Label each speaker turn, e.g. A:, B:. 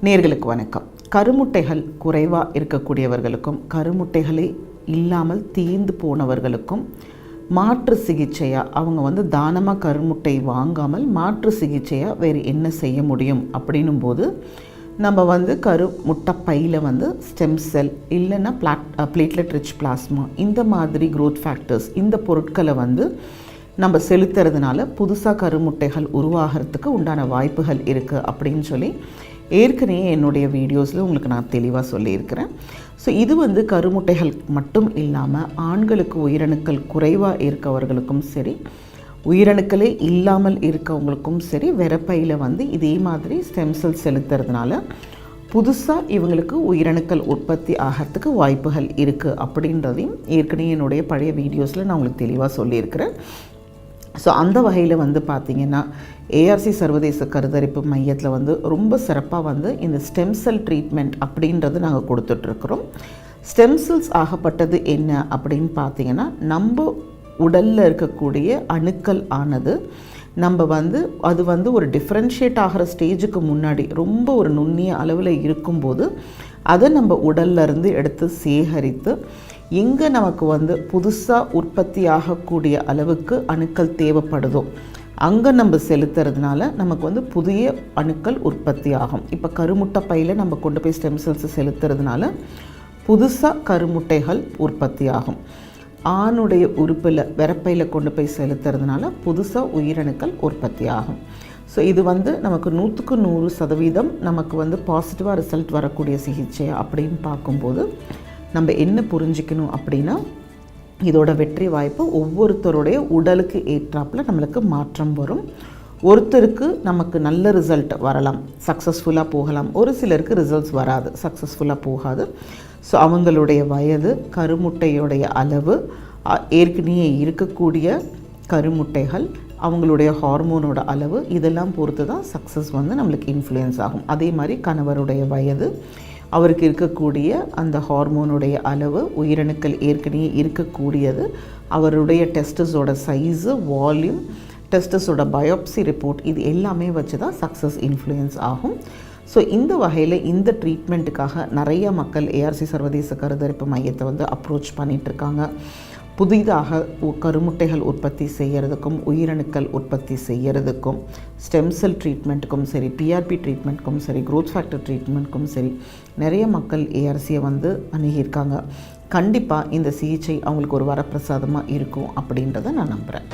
A: நேர்களுக்கு வணக்கம். கருமுட்டைகள் குறைவாக இருக்கக்கூடியவர்களுக்கும் கருமுட்டைகளே இல்லாமல் தீர்ந்து போனவர்களுக்கும் மாற்று சிகிச்சையாக அவங்க தானமாக கருமுட்டை வாங்காமல் மாற்று சிகிச்சையாக வேறு என்ன செய்ய முடியும் அப்படின்னும் போது நம்ம கருமுட்டை பையில் ஸ்டெம் செல் இல்லைன்னா பிளேட்லெட் ரிச் பிளாஸ்மா இந்த மாதிரி க்ரோத் ஃபேக்டர்ஸ் இந்த பொருட்களை நம்ம செலுத்துறதுனால புதுசாக கருமுட்டைகள் உருவாகிறதுக்கு உண்டான வாய்ப்புகள் இருக்குது அப்படின்னு சொல்லி ஏற்கனவே என்னுடைய வீடியோஸில் உங்களுக்கு நான் தெளிவாக சொல்லியிருக்கிறேன். ஸோ இது கருமுட்டைகள் மட்டும் இல்லாமல் ஆண்களுக்கு உயிரணுக்கள் குறைவாக இருக்கவர்களுக்கும் சரி, உயிரணுக்களே இல்லாமல் இருக்கவங்களுக்கும் சரி, வெறப்பையில் இதே மாதிரி ஸ்டெம் செல் செலுத்துறதுனால புதுசாக இவங்களுக்கு உயிரணுக்கள் உற்பத்தி ஆகிறதுக்கு வாய்ப்புகள் இருக்குது அப்படின்றதையும் ஏற்கனவே என்னுடைய பழைய வீடியோஸில் நான் உங்களுக்கு தெளிவாக சொல்லியிருக்கிறேன். ஸோ அந்த வகையில் பார்த்திங்கன்னா ஏஆர்சி சர்வதேச கருத்தரிப்பு மையத்தில் ரொம்ப சிறப்பாக இந்த ஸ்டெம் செல் ட்ரீட்மெண்ட் அப்படின்றது நாங்கள் கொடுத்துட்ருக்குறோம். ஸ்டெம் செல்ஸ் ஆகப்பட்டது என்ன அப்படின்னு பார்த்திங்கன்னா, நம்ம உடலில் இருக்கக்கூடிய அணுக்கள் ஆனது நம்ம அது ஒரு டிஃப்ரென்ஷியேட் ஆகிற ஸ்டேஜுக்கு முன்னாடி ரொம்ப ஒரு நுண்ணிய அளவில் இருக்கும்போது அதை நம்ம உடல்லேருந்து எடுத்து சேகரித்து எங்கே நமக்கு புதுசாக உற்பத்தி ஆகக்கூடிய அளவுக்கு அணுக்கள் தேவைப்படுதோ அங்கே நம்ம செலுத்துறதுனால நமக்கு புதிய அணுக்கள் உற்பத்தி ஆகும். இப்போ கருமுட்டை பையில் நம்ம கொண்டு போய் ஸ்டெம் செல்ஸை செலுத்துறதுனால புதுசாக கருமுட்டைகள் உற்பத்தி ஆகும். ஆணுடைய உறுப்பில் வெறப்பையில் கொண்டு போய் செலுத்துறதுனால புதுசாக உயிரணுக்கள் உற்பத்தி ஆகும். ஸோ இது நமக்கு 100% நமக்கு பாசிட்டிவாக ரிசல்ட் வரக்கூடிய சிகிச்சை அப்படின்னு பார்க்கும்போது நம்ம என்ன புரிஞ்சிக்கணும் அப்படின்னா, இதோட வெற்றி வாய்ப்பு ஒவ்வொருத்தருடைய உடலுக்கு ஏற்றாப்புல நம்மளுக்கு மாற்றம் வரும். ஒருத்தருக்கு நமக்கு நல்ல ரிசல்ட் வரலாம், சக்ஸஸ்ஃபுல்லாக போகலாம். ஒரு சிலருக்கு ரிசல்ட்ஸ் வராது, சக்ஸஸ்ஃபுல்லாக போகாது. ஸோ அவங்களுடைய வயது, கருமுட்டையுடைய அளவு, ஏற்கனவே இருக்கக்கூடிய கருமுட்டைகள், அவங்களுடைய ஹார்மோனோட அளவு இதெல்லாம் பொறுத்து தான் சக்ஸஸ் நம்மளுக்கு இன்ஃப்ளூயன்ஸ் ஆகும். அதே மாதிரி கணவருடைய வயது, அவருக்கு இருக்கக்கூடிய அந்த ஹார்மோனுடைய அளவு, உயிரணுக்கள் ஏற்கனவே இருக்கக்கூடியது, அவருடைய டெஸ்டஸோட சைஸு, வால்யூம், டெஸ்டஸோட பயோப்சி ரிப்போர்ட், இது எல்லாமே வச்சு தான் சக்ஸஸ் இன்ஃப்ளூயன்ஸ் ஆகும். ஸோ இந்த வகையில் இந்த ட்ரீட்மெண்ட்டுக்காக நிறைய மக்கள் ஏஆர்சி சர்வதேச கருத்தரிப்பு மையத்தை அப்ரோச் பண்ணிகிட்ருக்காங்க. புதிதாக கருமுட்டைகள் உற்பத்தி செய்கிறதுக்கும் உயிரணுக்கள் உற்பத்தி செய்கிறதுக்கும் ஸ்டெம் செல் ட்ரீட்மெண்ட்டுக்கும் சரி, பிஆர்பி ட்ரீட்மெண்ட்டுக்கும் சரி, க்ரோத் ஃபேக்டர் ட்ரீட்மெண்ட்டுக்கும் சரி நிறைய மக்கள் ஏஆர்சியை அணுகியிருக்காங்க. கண்டிப்பாக இந்த சிகிச்சை அவங்களுக்கு ஒரு வரப்பிரசாதமாக இருக்கும் அப்படின்றத நான் நம்புகிறேன்.